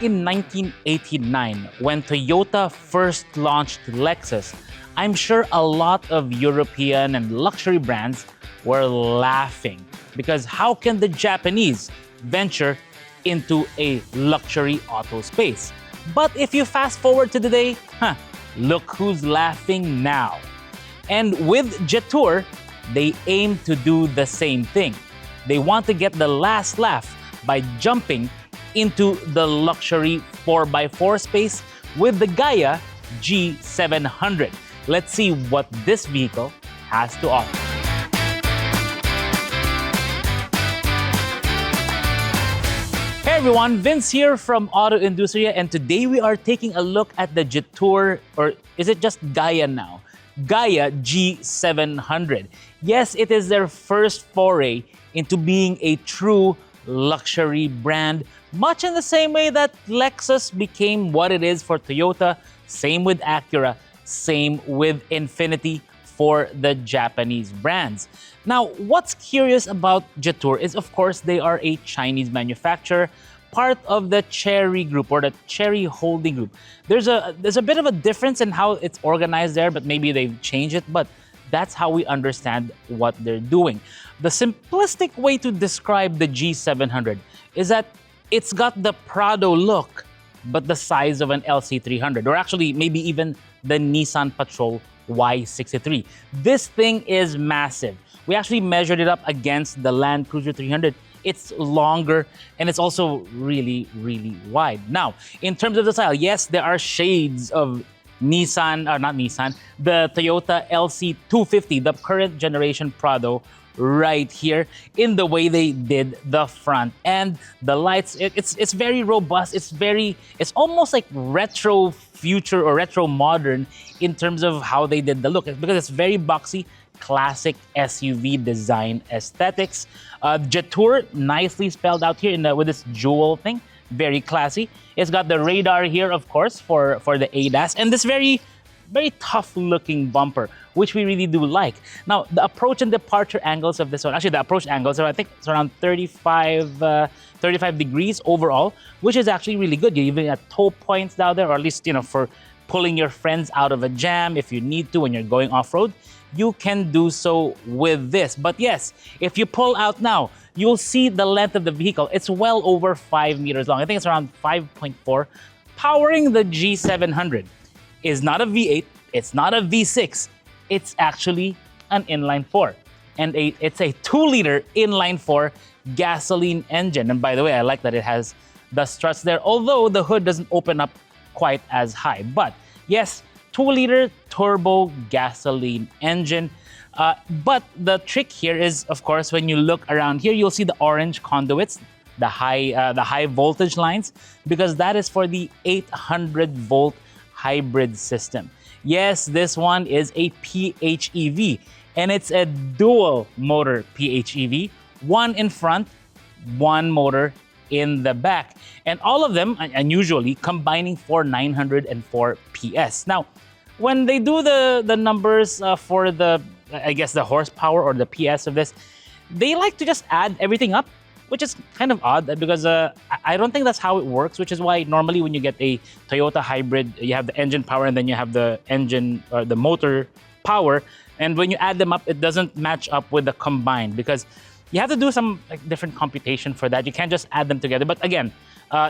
back in 1989, when Toyota first launched Lexus, I'm sure a lot of European and luxury brands were laughing because how can the Japanese venture into a luxury auto space? But if you fast forward to today, look who's laughing now. And with Jetour, they aim to do the same thing. They want to get the last laugh by jumping into the luxury 4x4 space with the GAIA G700. Let's see what this vehicle has to offer. Hey everyone, Vince here from AutoIndustriya, and today we are taking a look at the Jetour, or is it just GAIA now? GAIA G700. Yes, it is their first foray into being a true luxury brand, much in the same way that Lexus became what it is for Toyota, same with Acura, same with Infiniti for the Japanese brands. Now, what's curious about Jetour is, of course, they are a Chinese manufacturer, part of the Chery Group or the Chery Holding Group. There's a bit of a difference in how it's organized there, but maybe they've changed it, but that's how we understand what they're doing. The simplistic way to describe the G700 is that it's got the Prado look, but the size of an LC300, or actually maybe even the Nissan Patrol Y63. This thing is massive. We actually measured it up against the Land Cruiser 300. It's longer and it's also really, really wide. Now, in terms of the style, yes, there are shades of Nissan, not Nissan, the Toyota LC250, the current generation Prado, right here in the way they did the front and the lights. It's very robust. It's almost like retro future or retro modern in terms of how they did the look, because it's very boxy, classic SUV design aesthetics. Jetour, nicely spelled out here with this jewel thing, very classy. It's got the radar here, of course, for the ADAS, and this very tough looking bumper, which we really do like. Now, the approach and departure angles of this one, actually the approach angles are, I think it's around 35 degrees overall, which is actually really good. You even have tow points down there, or at least, for pulling your friends out of a jam if you need to when you're going off-road. You can do so with this. But yes, if you pull out now, you'll see the length of the vehicle. It's well over 5 meters long. I think it's around 5.4. Powering the G700 is not a V8, it's not a V6, it's actually an inline-4. And it's a 2-liter inline-4 gasoline engine. And by the way, I like that it has the struts there, although the hood doesn't open up quite as high. But yes, 2-liter turbo gasoline engine. But the trick here is, of course, when you look around here, you'll see the orange conduits, the high voltage lines, because that is for the 800-volt hybrid system. Yes, this one is a PHEV, and it's a dual motor PHEV, one in front, one motor in the back, and all of them unusually combining for 904 PS. Now, when they do the numbers for the, I guess, the horsepower or the PS of this, they like to just add everything up, which is kind of odd because I don't think that's how it works, which is why normally when you get a Toyota hybrid, you have the engine power and then you have the engine or the motor power, and when you add them up, it doesn't match up with the combined because you have to do some different computation for that. You can't just add them together. But again,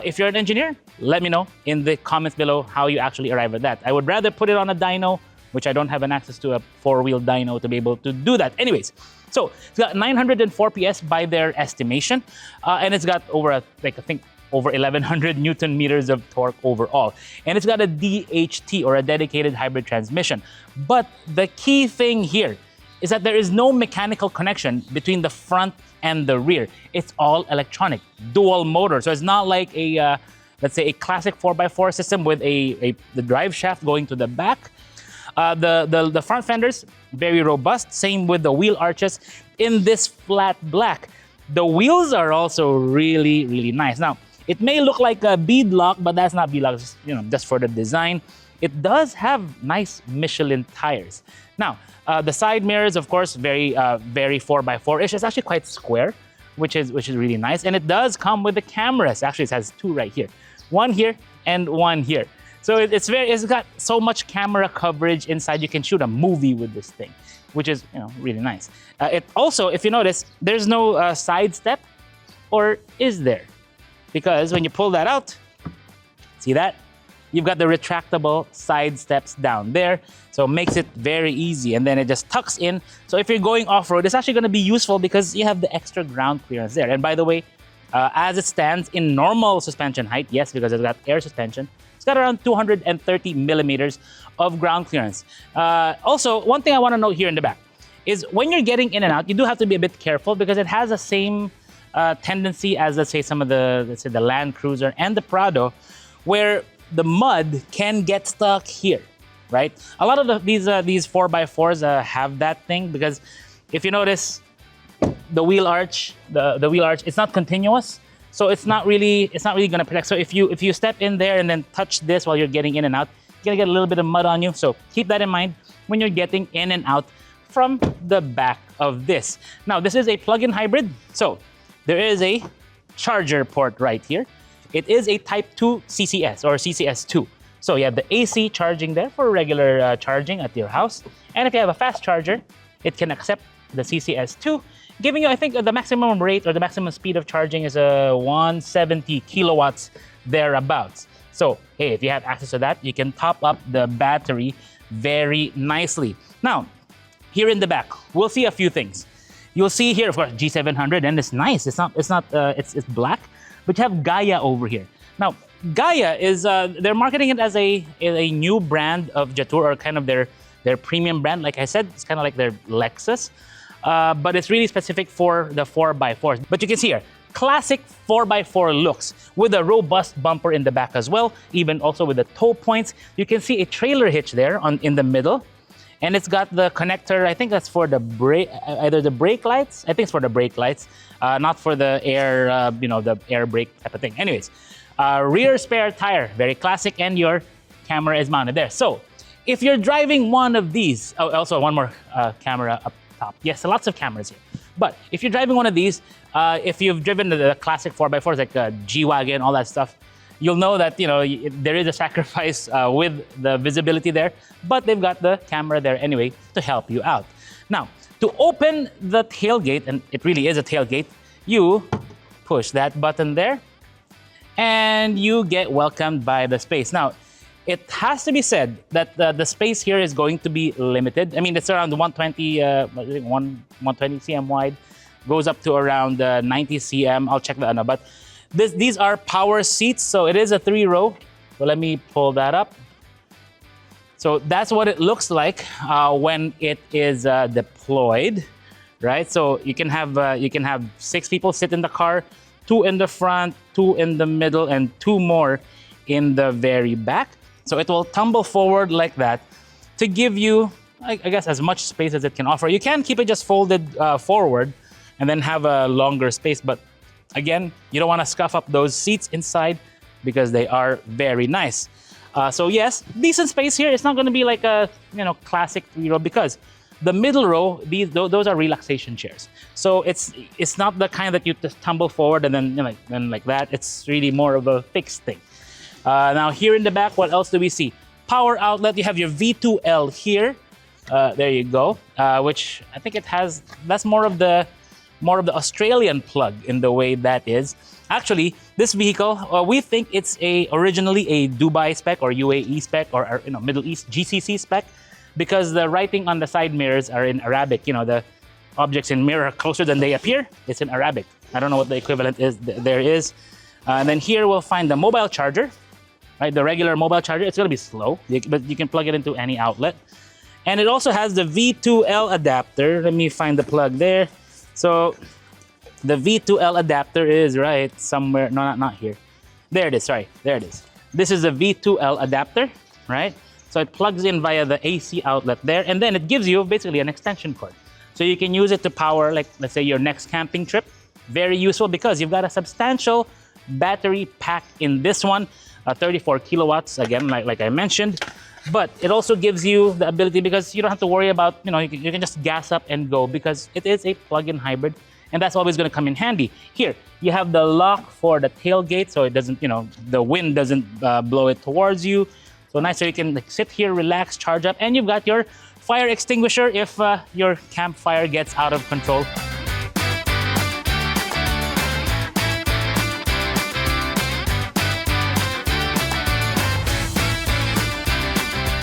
if you're an engineer, let me know in the comments below how you actually arrive at that. I would rather put it on a dyno, which I don't have an access to a 4-wheel dyno to be able to do that. Anyways, so it's got 904 PS by their estimation, and it's got over, I think, over 1,100 Newton meters of torque overall. And it's got a DHT, or a dedicated hybrid transmission. But the key thing here is that there is no mechanical connection between the front and the rear. It's all electronic, dual motor. So it's not like a, let's say, a classic 4x4 system with the drive shaft going to the back. The front fenders, very robust. Same with the wheel arches in this flat black. The wheels are also really, really nice. Now, it may look like a beadlock, but that's not beadlock, just for the design. It does have nice Michelin tires. Now, the side mirrors, of course, very 4x4-ish. It's actually quite square, which is really nice. And it does come with the cameras. Actually, it has two right here, one here and one here. So it's got so much camera coverage inside. You can shoot a movie with this thing, which is really nice. It also, if you notice, there's no side step, or is there? Because when you pull that out, see that? You've got the retractable side steps down there, so it makes it very easy, and then it just tucks in. So if you're going off-road, it's actually going to be useful because you have the extra ground clearance there. And by the way, as it stands in normal suspension height, yes, because it's got air suspension, it's got around 230 millimeters of ground clearance. Also, one thing I want to note here in the back is when you're getting in and out, you do have to be a bit careful because it has the same tendency as, let's say, some of the Land Cruiser and the Prado, where the mud can get stuck here, right? A lot of these 4x4s have that thing, because if you notice, the wheel arch, the wheel arch, it's not continuous, so it's not really going to protect. So if you step in there and then touch this while you're getting in and out, you're gonna get a little bit of mud on you. So keep that in mind when you're getting in and out from the back of this. Now, this is a plug-in hybrid, so there is a charger port right here. It is a Type 2 CCS or CCS2. So you have the AC charging there for regular charging at your house. And if you have a fast charger, it can accept the CCS2, giving you, I think, the maximum rate or the maximum speed of charging is 170 kilowatts thereabouts. So, hey, if you have access to that, you can top up the battery very nicely. Now, here in the back, we'll see a few things. You'll see here, of course, G700, and it's nice. It's black, but you have Gaia over here. Now, Gaia is, they're marketing it as a new brand of Jetour, or kind of their premium brand. Like I said, it's kind of like their Lexus, but it's really specific for the 4x4s. But you can see here, classic 4x4 looks with a robust bumper in the back as well, even also with the toe points. You can see a trailer hitch there in the middle. And it's got the connector, I think that's for the brake, either the brake lights, I think it's for the brake lights, not for the air, the air brake type of thing. Anyways, rear spare tire, very classic, and your camera is mounted there. So if you're driving one of these, also one more camera up top. Yes, lots of cameras here. But if you're driving one of these, if you've driven the classic 4x4s like G-Wagon, all that stuff, you'll know that there is a sacrifice with the visibility there, but they've got the camera there anyway to help you out. Now, to open the tailgate, and it really is a tailgate, you push that button there, and you get welcomed by the space. Now, it has to be said that the space here is going to be limited. I mean, it's around 120 cm wide, goes up to around 90 cm. I'll check that out, but these are power seats, so it is a 3-row. So let me pull that up. So that's what it looks like when it is deployed, right? So you can have 6 people sit in the car, 2 in the front, 2 in the middle, and 2 more in the very back. So it will tumble forward like that to give you, I guess, as much space as it can offer. You can keep it just folded forward and then have a longer space, but again, you don't want to scuff up those seats inside because they are very nice. So yes, decent space here. It's not going to be like a classic 3-row, because the middle row, those are relaxation chairs. So it's not the kind that you just tumble forward and then like that. It's really more of a fixed thing. Now here in the back, what else do we see? Power outlet. You have your V2L here. There you go. Which I think that's more of the Australian plug in the way that is. Actually, this vehicle, we think it's originally a Dubai spec or UAE spec or Middle East GCC spec, because the writing on the side mirrors are in Arabic. The objects in mirror are closer than they appear. It's in Arabic. I don't know what the equivalent is. There is. And then here we'll find the mobile charger, right? The regular mobile charger. It's going to be slow, but you can plug it into any outlet. And it also has the V2L adapter. Let me find the plug there. So the V2L adapter is right somewhere. No, not here. There it is. Sorry, there it is. This is a V2L adapter, right? So it plugs in via the AC outlet there, and then it gives you basically an extension cord. So you can use it to power, like, let's say, your next camping trip. Very useful because you've got a substantial battery pack in this one, 34 kilowatts, again, like I mentioned. But it also gives you the ability, because you don't have to worry about, you can just gas up and go, because it is a plug-in hybrid. and that's always going to come in handy. Here, you have the lock for the tailgate, so it doesn't, the wind doesn't blow it towards you. So nice, so you can like sit here, relax, charge up, and you've got your fire extinguisher if your campfire gets out of control.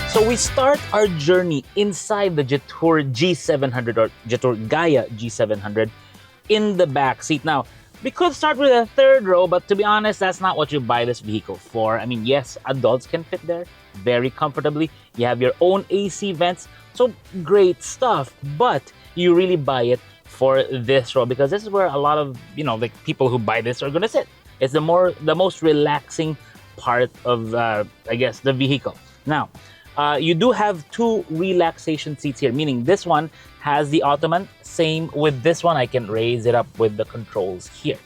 So we start our journey inside the Jetour G700 or Jetour GAIA G700 in the back seat. Now, we could start with a third row, but to be honest, that's not what you buy this vehicle for. I mean, yes, adults can fit there very comfortably. You have your own AC vents, so great stuff. But you really buy it for this row because this is where a lot of, like people who buy this are gonna sit. It's the most relaxing part of, I guess, the vehicle. Now, you do have two relaxation seats here, meaning this one has the ottoman. Same with this one, I can raise it up with the controls here.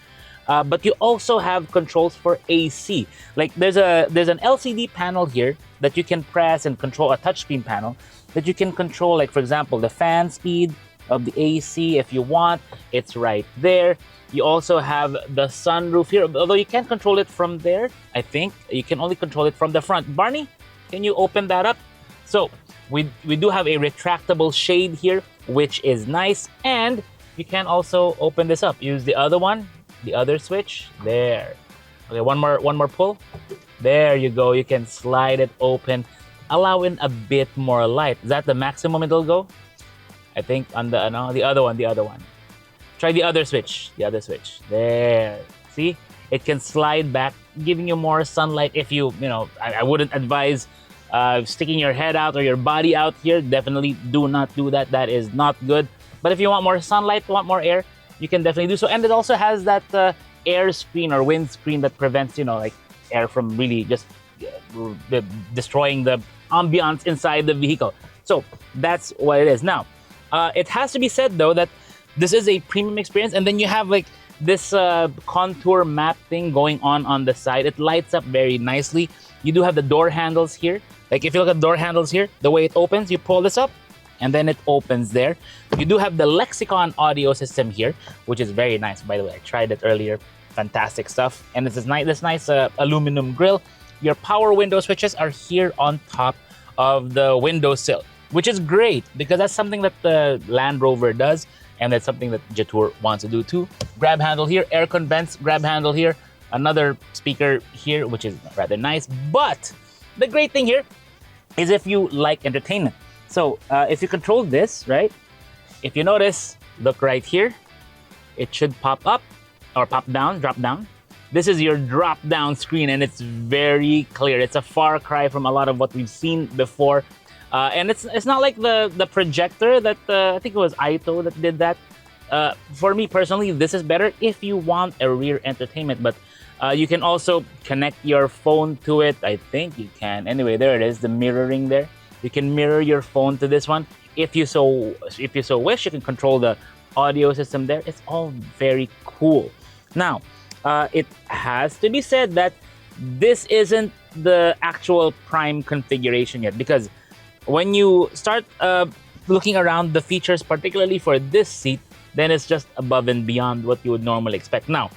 But you also have controls for AC. Like there's an LCD panel here that you can press and control, a touchscreen panel that you can control, like for example, the fan speed of the AC if you want. It's right there. You also have the sunroof here, although you can't control it from there. I think you can only control it from the front. Barney, can you open that up? So we do have a retractable shade here, which is nice. And you can also open this up. Use the other one, the other switch. There. Okay, one more pull. There you go. You can slide it open, allow in a bit more light. Is that the maximum it'll go? I think on the other one. Try the other switch. There. See? It can slide back, giving you more sunlight. If I wouldn't advise sticking your head out or your body out here. Definitely do not do that. That is not good. But if you want more sunlight, want more air, you can definitely do so. And it also has that air screen or wind screen that prevents, like air from really just destroying the ambiance inside the vehicle. So that's what it is. Now, it has to be said though that this is a premium experience, and then you have like this contour map thing going on the side. It lights up very nicely. You do have the door handles here. Like if you look at door handles here, the way it opens, you pull this up and then it opens there. You do have the Lexicon audio system here, which is very nice. By the way, I tried it earlier. Fantastic stuff. And this nice aluminum grille. Your power window switches are here on top of the windowsill, which is great because that's something that the Land Rover does. And that's something that Jetour wants to do too. Grab handle here, aircon vents, grab handle here, another speaker here, which is rather nice. But the great thing here is if you like entertainment. So if you control this, right? If you notice, look right here, it should pop up or pop down, drop down. This is your drop down screen and it's very clear. It's a far cry from a lot of what we've seen before. And it's not like the projector that I think it was Aito that did that. For me personally, this is better if you want a rear entertainment, but you can also connect your phone to it. I think you can. Anyway, there it is, the mirroring there. You can mirror your phone to this one. If you so wish, you can control the audio system there. It's all very cool. Now, it has to be said that this isn't the actual prime configuration yet, because when you start looking around the features, particularly for this seat, then it's just above and beyond what you would normally expect. Now,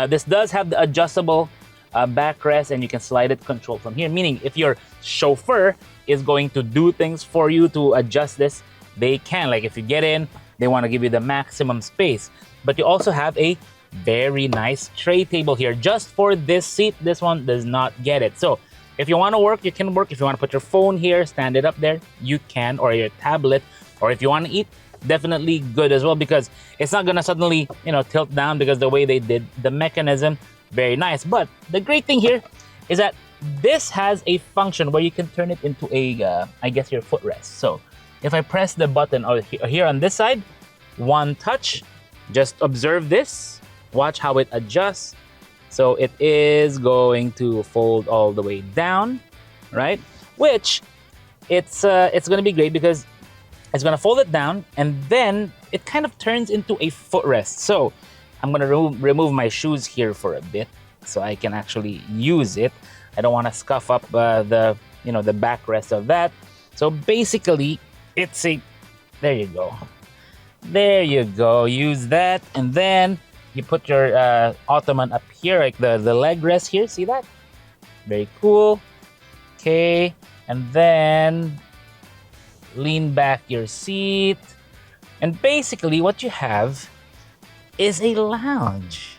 this does have the adjustable backrest, and you can slide it control from here, meaning if your chauffeur is going to do things for you to adjust this, they can. Like if you get in, they want to give you the maximum space. But you also have a very nice tray table here just for this seat. This one does not get it. So if you want to work, you can work. If you want to put your phone here, stand it up there, you can, or your tablet. Or if you want to eat, definitely good as well, because it's not going to suddenly, tilt down because the way they did the mechanism, very nice. But the great thing here is that this has a function where you can turn it into a, I guess, your footrest. So if I press the button here on this side, one touch, just observe this, watch how it adjusts. So it is going to fold all the way down, right? Which it's going to be great because it's going to fold it down and then it kind of turns into a footrest. So I'm going to remove my shoes here for a bit so I can actually use it. I don't want to scuff up the backrest of that. So basically, there you go. There you go. Use that, and then you put your ottoman up here, like the leg rest here. See that? Very cool. Okay, and then lean back your seat, and basically what you have is a lounge.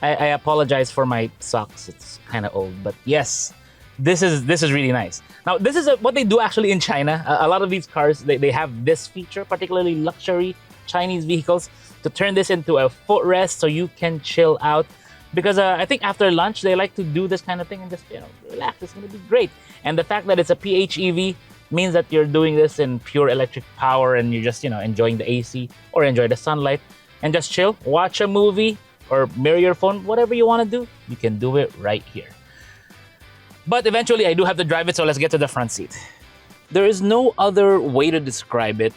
I apologize for my socks. It's kind of old, but yes, this is really nice. Now, this is what they do actually in China. A lot of these cars, they have this feature, particularly luxury Chinese vehicles, to turn this into a footrest so you can chill out. Because I think after lunch, they like to do this kind of thing and just, relax. It's going to be great. And the fact that it's a PHEV means that you're doing this in pure electric power and you're just, enjoying the AC or enjoy the sunlight and just chill, watch a movie, or mirror your phone, whatever you want to do, you can do it right here. But eventually, I do have to drive it, so let's get to the front seat. There is no other way to describe it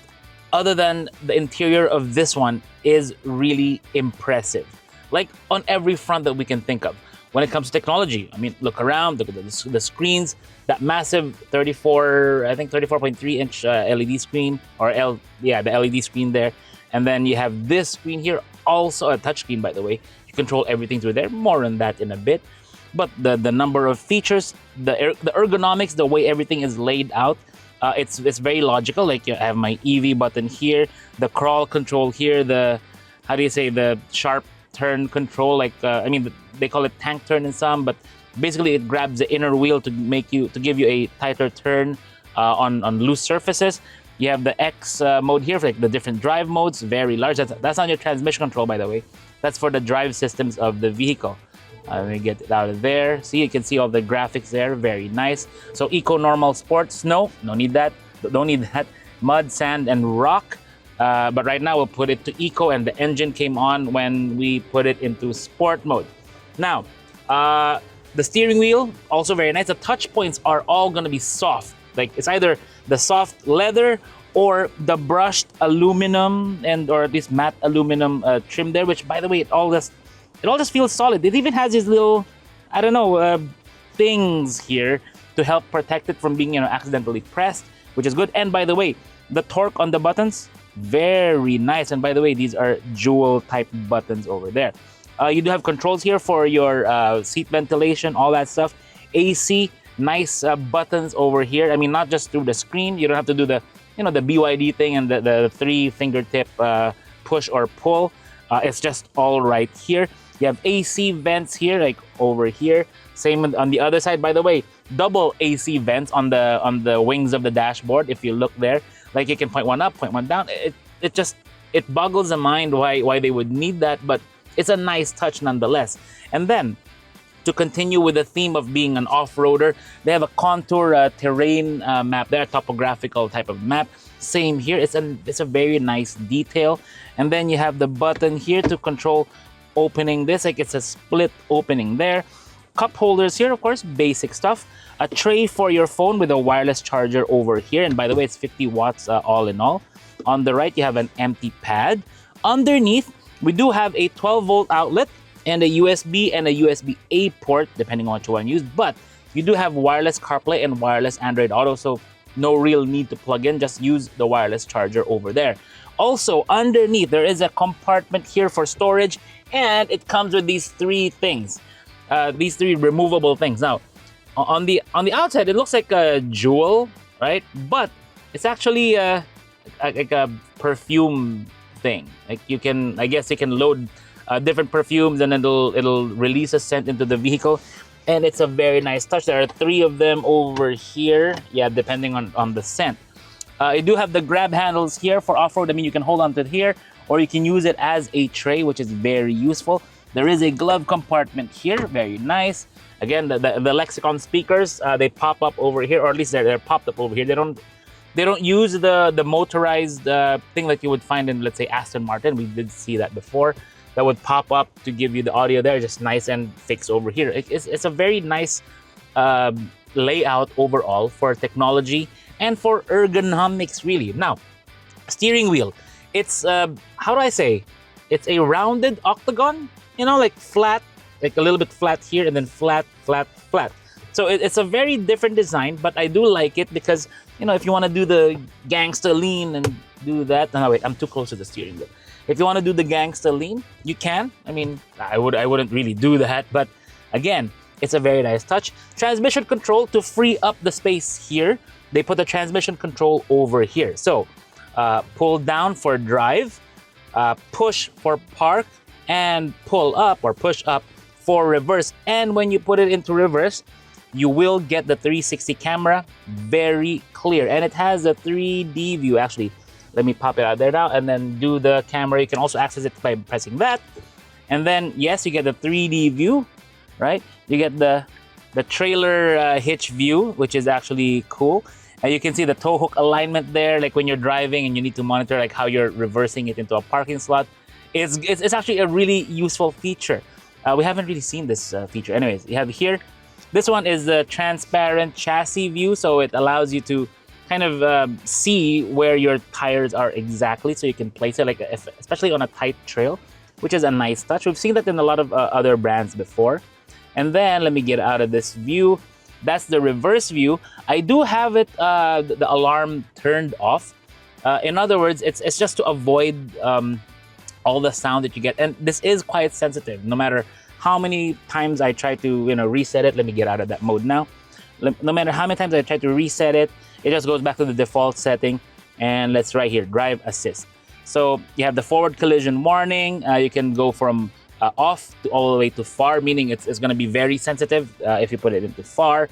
other than the interior of this one is really impressive. Like on every front that we can think of. When it comes to technology, I mean, look around, look at the screens, that massive 34.3-inch LED screen, the LED screen there. And then you have this screen here, also a touchscreen, by the way. You control everything through there. More on that in a bit. But the number of features, the ergonomics, the way everything is laid out, it's very logical. Like I have my EV button here, the crawl control here, the sharp turn control. They call it tank turn in some, but basically it grabs the inner wheel to give you a tighter turn on loose surfaces. You have the X mode here for like the different drive modes, very large. That's not your transmission control, by the way. That's for the drive systems of the vehicle. Let me get it out of there. See, you can see all the graphics there, very nice. So eco, normal, sport, snow, don't need that. Mud, sand, and rock. But right now we'll put it to eco, and the engine came on when we put it into sport mode. Now, the steering wheel, also very nice. The touch points are all gonna be soft. Like it's either the soft leather or the brushed aluminum or at least matte aluminum trim there, which by the way, it all just feels solid. It even has these little, things here to help protect it from being, accidentally pressed, which is good. And by the way, the torque on the buttons, very nice. And by the way, these are dual type buttons over there. You do have controls here for your seat ventilation, all that stuff. AC, nice buttons over here. I mean, not just through the screen. You don't have to do the BYD thing and the three fingertip push or pull. It's just all right here. You have AC vents here, like over here. Same on the other side. By the way, double AC vents on the wings of the dashboard. If you look there, like you can point one up, point one down. It boggles the mind why they would need that, but it's a nice touch nonetheless. And then, to continue with the theme of being an off-roader, they have a contour terrain map there, topographical type of map. Same here, it's a very nice detail. And then you have the button here to control opening this, like it's a split opening there. Cup holders here, of course, basic stuff. A tray for your phone with a wireless charger over here. And by the way, it's 50 watts all in all. On the right, you have an empty pad. Underneath, we do have a 12-volt outlet and a USB and a USB-A port, depending on what you want to use. But you do have wireless CarPlay and wireless Android Auto, so no real need to plug in. Just use the wireless charger over there. Also, underneath, there is a compartment here for storage, and it comes with these three things, these three removable things. Now, on the outside, it looks like a jewel, right? But it's actually like a perfume thing. Like I guess you can load different perfumes, and it'll release a scent into the vehicle, and it's a very nice touch. There are three of them over here, depending on the scent. You do have the grab handles here for off-road. I mean, you can hold onto it here, or you can use it as a tray, which is very useful. There is a glove compartment here, very nice. Again, the Lexicon speakers, they pop up over here, or at least they're popped up over here. They don't use the motorized thing like you would find in, let's say, Aston Martin. We did see that before. That would pop up to give you the audio there, just nice and fixed over here. It's a very nice layout overall for technology and for ergonomics, really. Now, steering wheel. It's, how do I say? It's a rounded octagon, like flat, like a little bit flat here, and then flat, flat, flat. So it's a very different design, but I do like it because, you know, if you want to do the gangster lean and do that, no, wait, I'm too close to the steering wheel. If you want to do the gangster lean, you can. I mean, I wouldn't really do that, but again, it's a very nice touch. Transmission control, to free up the space here, they put the transmission control over here. So pull down for drive, push for park, and pull up or push up for reverse. And when you put it into reverse, you will get the 360 camera very clear. And it has a 3D view. Actually, let me pop it out there now and then do the camera. You can also access it by pressing that. And then, yes, you get the 3D view, right? You get the trailer hitch view, which is actually cool. And you can see the tow hook alignment there, like when you're driving and you need to monitor like how you're reversing it into a parking slot. It's actually a really useful feature. We haven't really seen this feature. Anyways, you have here, this one is the transparent chassis view. So it allows you to kind of see where your tires are exactly. So you can place it, like especially on a tight trail, which is a nice touch. We've seen that in a lot of other brands before. And then let me get out of this view. That's the reverse view. I do have it, the alarm turned off. In other words, it's just to avoid all the sound that you get. And this is quite sensitive. No matter how many times I try to, you know, reset it. Let me get out of that mode now. No matter how many times I try to reset it, it just goes back to the default setting. And let's right here, drive assist. So you have the forward collision warning. You can go from off to all the way to far, meaning it's going to be very sensitive if you put it into far.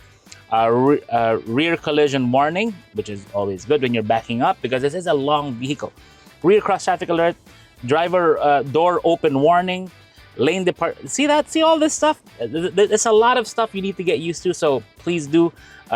Rear collision warning, which is always good when you're backing up because this is a long vehicle. Rear cross traffic alert, driver door open warning, lane depart. See that? See all this stuff? There's a lot of stuff you need to get used to. So please do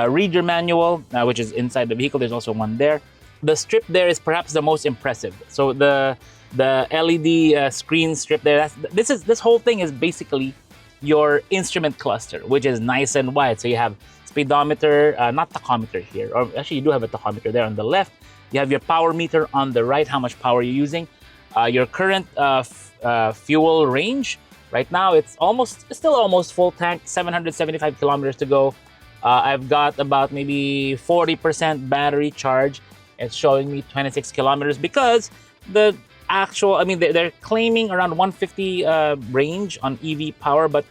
read your manual, which is inside the vehicle. There's also one there. The strip there is perhaps the most impressive. So the LED screen strip there. This whole thing is basically your instrument cluster, which is nice and wide. So you have speedometer, not tachometer here, or actually you do have a tachometer there on the left. You have your power meter on the right, how much power you're using. Your current fuel range. Right now it's still almost full tank, 775 kilometers to go. I've got about maybe 40% battery charge. It's showing me 26 kilometers because the actual, I mean, they're claiming around 150 range on EV power, but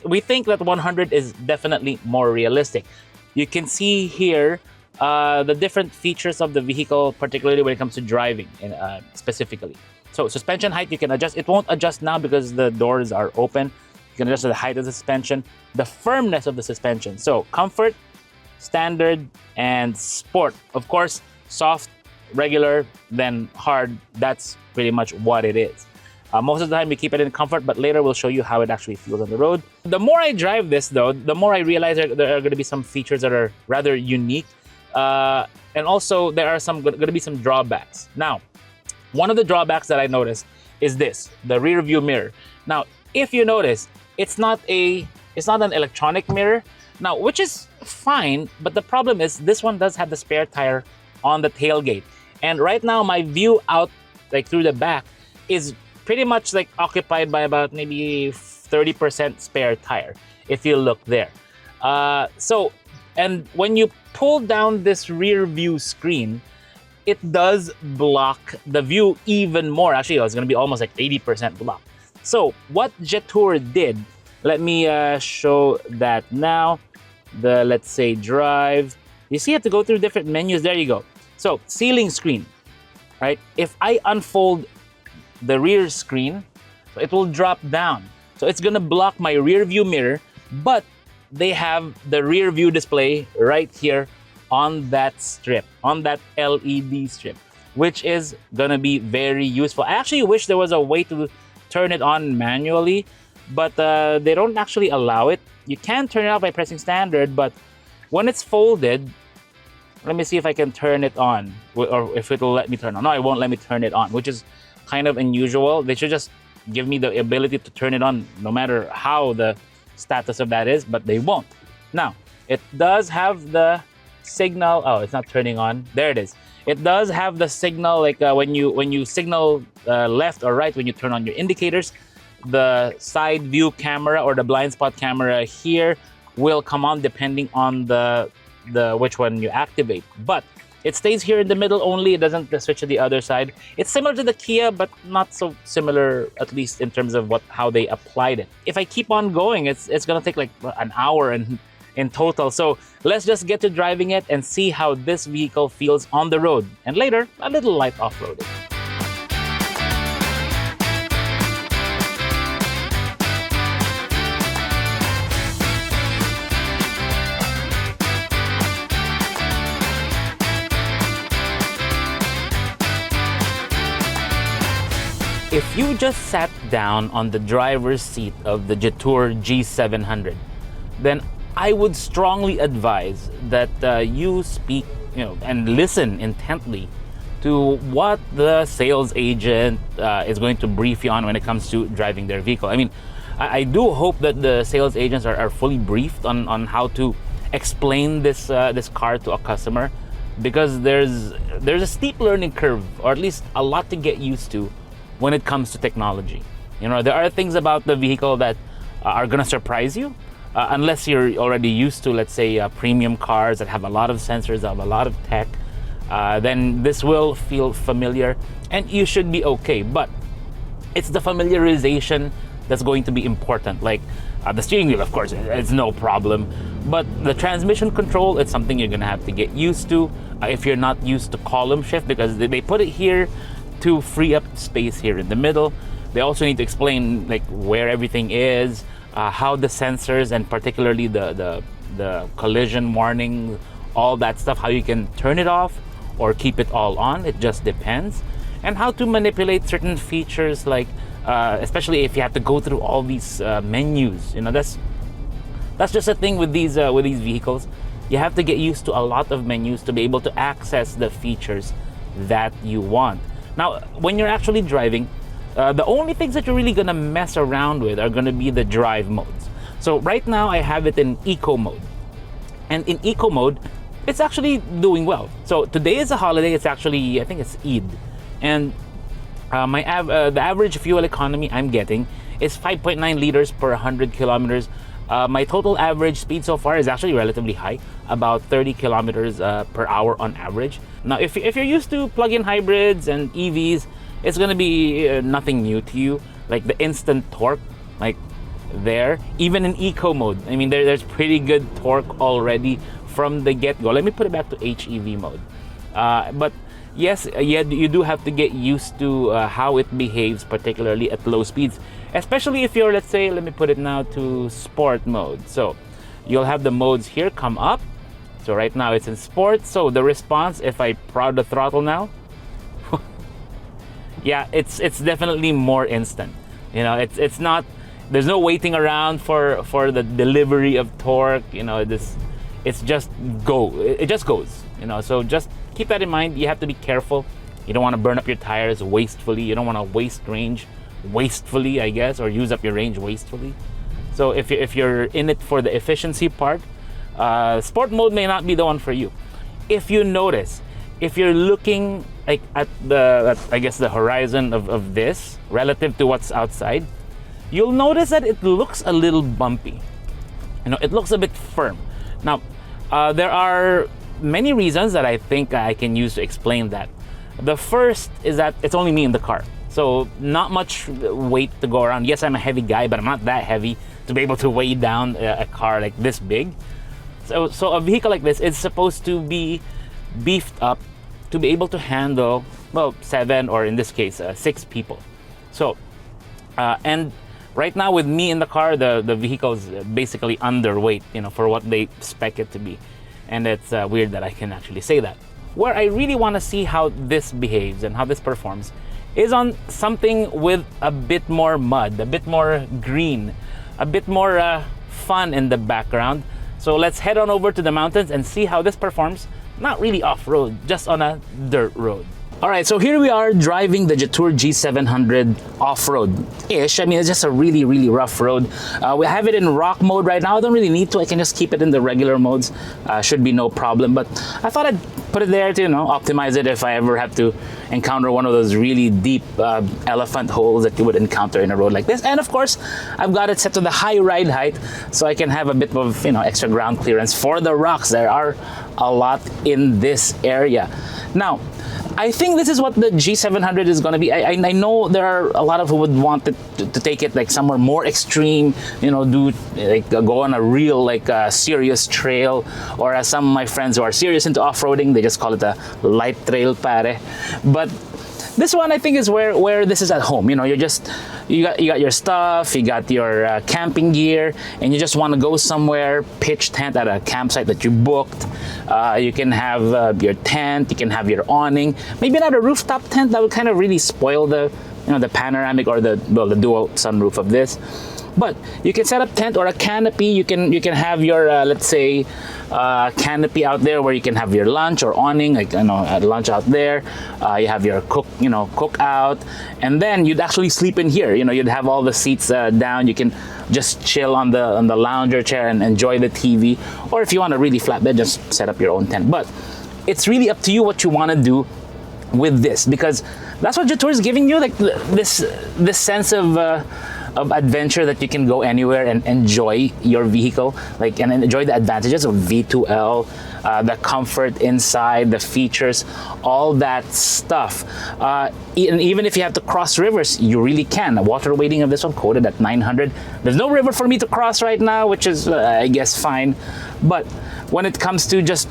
we think that 100 is definitely more realistic. You can see here the different features of the vehicle, particularly when it comes to driving specifically. So suspension height, you can adjust. It won't adjust now because the doors are open. You can adjust the height of the suspension, the firmness of the suspension. So comfort, standard, and sport. Of course, soft, regular, then hard. That's pretty much what it is. Most of the time we keep it in comfort, but later we'll show you how it actually feels on the road. The more I drive this though, the more I realize there are going to be some features that are rather unique. And also there are going to be some drawbacks. Now, one of the drawbacks that I noticed is this, the rear view mirror. Now, if you notice, it's not an electronic mirror. Now, which is fine, but the problem is this one does have the spare tire on the tailgate. And right now my view out like through the back is pretty much like occupied by about maybe 30% spare tire if you look there. And when you pull down this rear view screen, it does block the view even more. Actually, it's going to be almost like 80% blocked. So what Jetour did, let me show that now. Let's say drive. You see, you have to go through different menus. There you go. So ceiling screen, right? If I unfold the rear screen, it will drop down. So it's gonna block my rear view mirror, but they have the rear view display right here on that strip, on that LED strip, which is gonna be very useful. I actually wish there was a way to turn it on manually, but they don't actually allow it. You can turn it off by pressing standard, but when it's folded, let me see if I can turn it on, or if it'll let me turn on. No, it won't let me turn it on, which is kind of unusual. They should just give me the ability to turn it on no matter how the status of that is, but they won't. Now, it does have the signal. Oh, it's not turning on. There it is. It does have the signal, like when you signal left or right, when you turn on your indicators. The side view camera or the blind spot camera here, will come on depending on the which one you activate. But it stays here in the middle only. It doesn't switch to the other side. It's similar to the Kia, but not so similar, at least in terms of how they applied it. If I keep on going, it's gonna take like an hour in total. So let's just get to driving it and see how this vehicle feels on the road, and later a little light off-roading. If you just sat down on the driver's seat of the Jetour G700, then I would strongly advise that you speak, and listen intently to what the sales agent is going to brief you on when it comes to driving their vehicle. I mean, I do hope that the sales agents are fully briefed on how to explain this car to a customer, because there's a steep learning curve, or at least a lot to get used to when it comes to technology. There are things about the vehicle that are gonna surprise you, unless you're already used to, let's say, premium cars that have a lot of sensors, have a lot of tech. Then this will feel familiar, and you should be okay. But it's the familiarization that's going to be important. Like the steering wheel, of course, it's no problem. But the transmission control, it's something you're gonna have to get used to if you're not used to column shift, because they put it here to free up space here in the middle. They also need to explain like where everything is, how the sensors, and particularly the collision warning, all that stuff, how you can turn it off or keep it all on. It just depends. And how to manipulate certain features, like especially if you have to go through all these menus. That's just a thing with these vehicles. You have to get used to a lot of menus to be able to access the features that you want. Now, when you're actually driving, the only things that you're really gonna mess around with are gonna be the drive modes. So right now I have it in eco mode. And in eco mode, it's actually doing well. So today is a holiday. It's actually, I think it's Eid. And the average fuel economy I'm getting is 5.9 liters per 100 kilometers. My total average speed so far is actually relatively high, about 30 kilometers per hour on average. Now, if you're used to plug-in hybrids and EVs, it's gonna be nothing new to you. Like the instant torque, like there, even in eco mode. I mean, there's pretty good torque already from the get-go. Let me put it back to HEV mode. But yes, you do have to get used to how it behaves, particularly at low speeds. Especially if you're, let's say, let me put it now to sport mode. So you'll have the modes here come up. So right now it's in sport. So the response, if I prod the throttle now, yeah, it's definitely more instant. It's not, there's no waiting around for the delivery of torque. It's just go. It just goes. So just keep that in mind. You have to be careful. You don't want to burn up your tires wastefully. You don't want to waste range wastefully, I guess, or use up your range wastefully. So if you're in it for the efficiency part, sport mode may not be the one for you. If you notice, if you're looking like at the horizon of this relative to what's outside, you'll notice that it looks a little bumpy. It looks a bit firm. Now, there are many reasons that I think I can use to explain that. The first is that it's only me in the car. So not much weight to go around. Yes, I'm a heavy guy, but I'm not that heavy to be able to weigh down a car like this big. So a vehicle like this is supposed to be beefed up to be able to handle, well, 7, or in this case, 6 people. So, and right now with me in the car, the vehicle is basically underweight, for what they spec it to be. And it's weird that I can actually say that. Where I really want to see how this behaves and how this performs is on something with a bit more mud, a bit more green, a bit more fun in the background. So let's head on over to the mountains and see how this performs, not really off-road, just on a dirt road. All right, so here we are driving the Jetour G700 off-road-ish. I mean, it's just a really, really rough road. We have it in rock mode right now. I don't really need to. I can just keep it in the regular modes. Should be no problem. But I thought I'd put it there to, optimize it if I ever have to encounter one of those really deep elephant holes that you would encounter in a road like this. And of course, I've got it set to the high ride height so I can have a bit of, extra ground clearance for the rocks. There are a lot in this area. Now, I think this is what the G700 is going to be. I know there are a lot of who would want to take it like somewhere more extreme, do like go on a real serious trail, or as some of my friends who are serious into off-roading, they just call it a light trail pare. But this one I think is where this is at home. You got your stuff, you got your camping gear, and you just want to go somewhere, pitch tent at a campsite that you booked. You can have your tent, you can have your awning. Maybe not a rooftop tent, that would kind of really spoil the panoramic or the dual sunroof of this. But you can set up tent or a canopy. You can have your let's say canopy out there where you can have your lunch or awning, lunch out there. You have your cookout, and then you'd actually sleep in here. You'd have all the seats down. You can just chill on the lounger chair and enjoy the TV. Or if you want a really flat bed, just set up your own tent. But it's really up to you what you want to do with this, because that's what Jetour is giving you, like this sense of adventure, that you can go anywhere and enjoy your vehicle, and enjoy the advantages of V2L, the comfort inside, the features, all that stuff. And even if you have to cross rivers, you really can. The water weighting of this one quoted at 900. There's no river for me to cross right now, which is I guess fine. But when it comes to just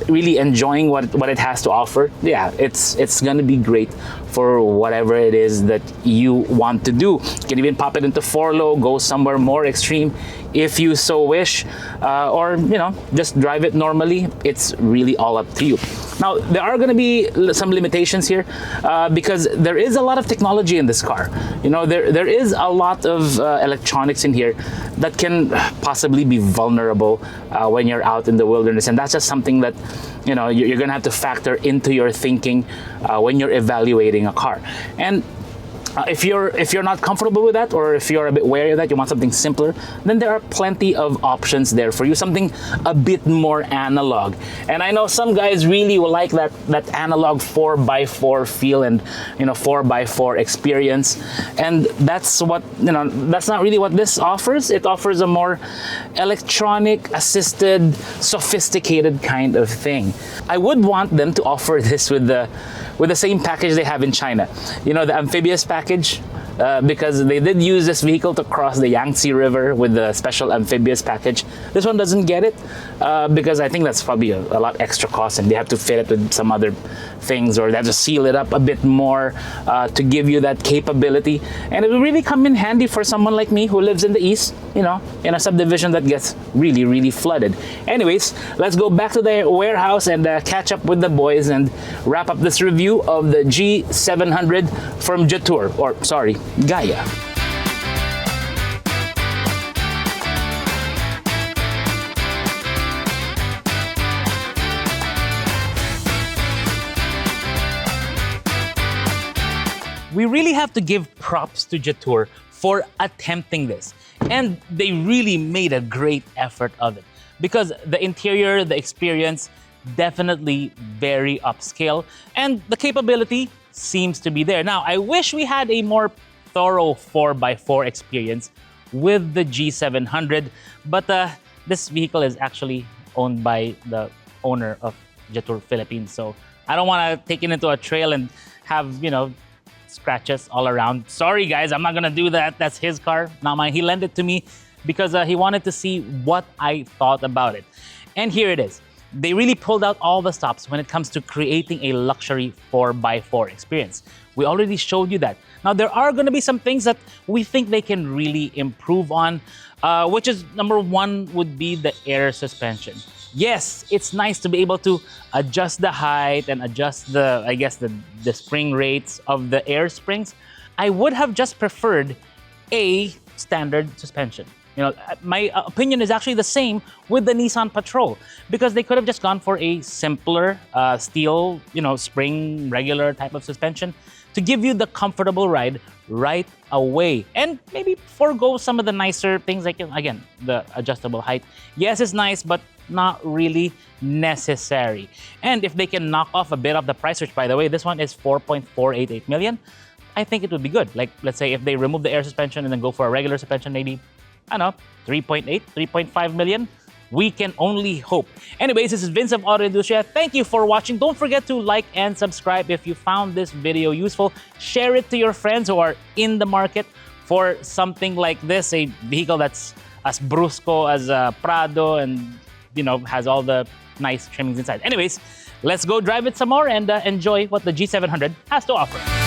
really enjoying what it has to offer, yeah, it's gonna be great for whatever it is that you want to do. You can even pop it into 4-low, go somewhere more extreme if you so wish, or just drive it normally. It's really all up to you. Now, there are going to be some limitations here because there is a lot of technology in this car. There is a lot of electronics in here that can possibly be vulnerable when you're out in the wilderness, and that's just something that you're going to have to factor into your thinking when you're evaluating a car. And if you're not comfortable with that, or if you're a bit wary of that, you want something simpler, then there are plenty of options there for you, something a bit more analog. And I know some guys really will like that analog 4x4 feel and 4x4 experience, and that's what that's not really what this offers. It offers a more electronic assisted, sophisticated kind of thing. I would want them to offer this with the same package they have in China, the amphibious package, because they did use this vehicle to cross the Yangtze River with the special amphibious package. This one doesn't get it because I think that's probably a lot extra cost, and they have to fit it with some other things, or they have to seal it up a bit more to give you that capability. And it will really come in handy for someone like me who lives in the east, in a subdivision that gets really, really flooded. Anyways, let's go back to the warehouse and catch up with the boys and wrap up this review of the G700 from Jetour, or sorry, Gaia. We really have to give props to Jetour for attempting this. And they really made a great effort of it, because the interior, the experience, definitely very upscale, and the capability seems to be there. Now, I wish we had a more thorough 4x4 experience with the G700, but this vehicle is actually owned by the owner of Jetour Philippines, so I don't want to take it into a trail and have, scratches all around. Sorry guys, I'm not gonna do that. That's his car, not mine. He lent it to me because he wanted to see what I thought about it. And here it is. They really pulled out all the stops when it comes to creating a luxury 4x4 experience. We already showed you that. Now, there are going to be some things that we think they can really improve on, which is number one would be the air suspension. Yes, it's nice to be able to adjust the height and adjust the spring rates of the air springs. I would have just preferred a standard suspension. My opinion is actually the same with the Nissan Patrol, because they could have just gone for a simpler steel, spring regular type of suspension to give you the comfortable ride right away, and maybe forego some of the nicer things like, again, the adjustable height. Yes, it's nice, but not really necessary. And if they can knock off a bit of the price, which by the way, this one is 4.488 million, I think it would be good. Like, let's say if they remove the air suspension and then go for a regular suspension, maybe, I don't know, 3.8, 3.5 million. We can only hope. Anyways, this is Vince of Auto Industria. Thank you for watching. Don't forget to like and subscribe if you found this video useful. Share it to your friends who are in the market for something like this, a vehicle that's as brusco as a Prado and, you know, has all the nice trimmings inside. Anyways, let's go drive it some more and enjoy what the G700 has to offer.